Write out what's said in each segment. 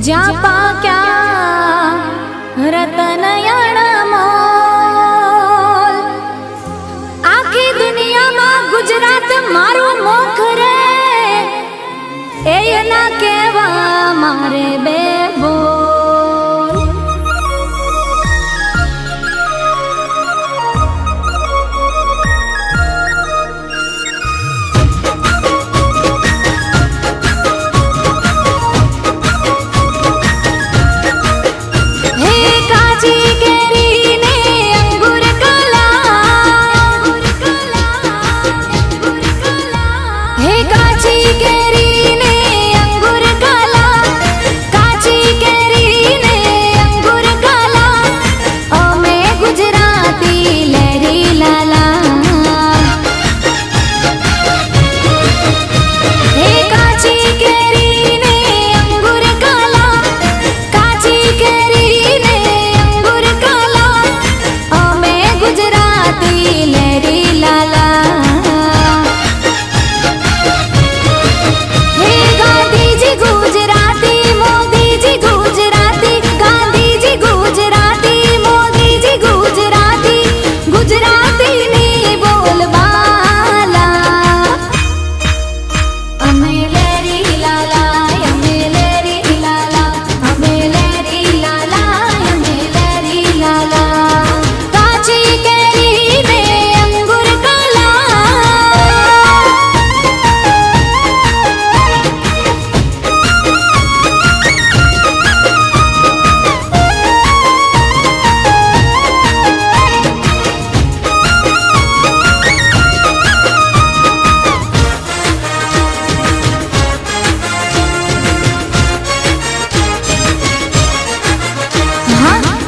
ज्या पाक्या रतन अणमोल आखी दुनिया में गुजरात मारो मुख रे ए ना केवा मारे बे बोल।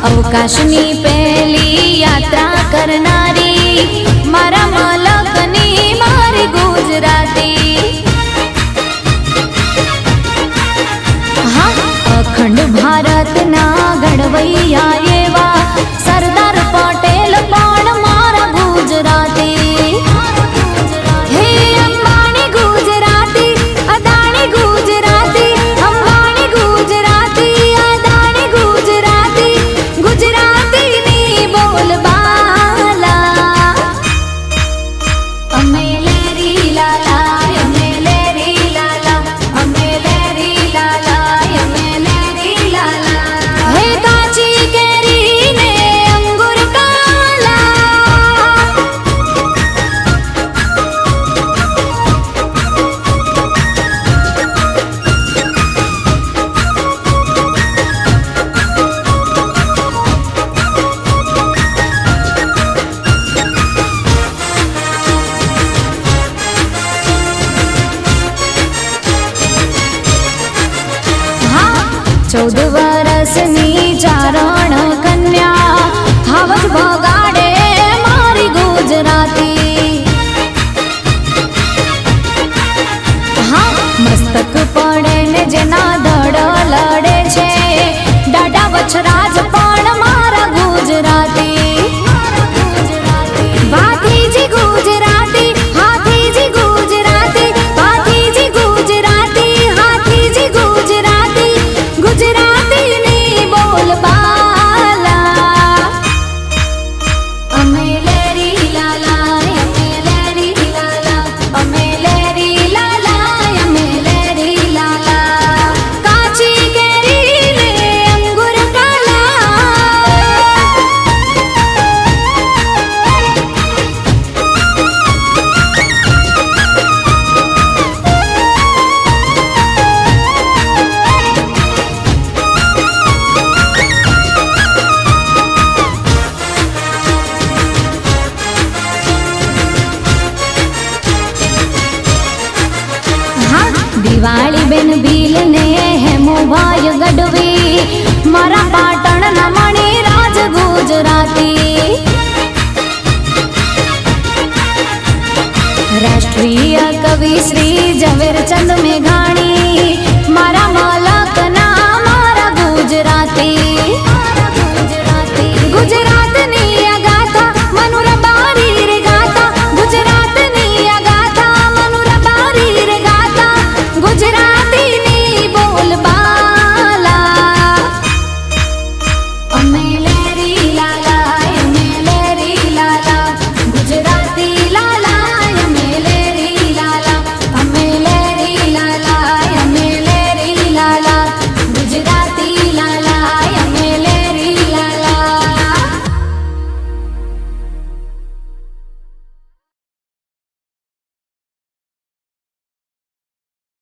अवकाशनी पहली यात्रा करनारी मारा मलकनी मारी गुजराती। हाँ अखंड भारत ना घड़वैया एवा सरदार पटेल पण मारा गुजराती। हे अंबानी गुजराती अदानी गुजराती अंबानी गुजराती अदानी गुजराती गुजराती नी बोल बाला। अमे लेरी लाला अमे लेरी लाला अमे लेरी लाला अमे लेरी लाला। हे काची केरी ने अंगूर काला हाँ 14 वर्षनी चारण कन्या हावज भगाड़े मारी गुजराती। हाँ मस्तक पड़े ने जेना दड़ लड़े छे डाडा वछराज पण मारा गुजराती। भातीजी गुजराती हाथीजी गुजराती भातीजी गुजराती हाथीजी गुजराती गुजराती नी बोल बाला। अमे लेरी लाला अमे लेरी लाला अमे लेरी लाला अमे लेरी लाला। काची केरी ने अंगूर काला दिवाली बेन भील ने हेमो भाई गढ़वी मारा पाटण ना मणि राज गुजराती। राष्ट्रीय कवि श्री झवेरचंद मेघाणी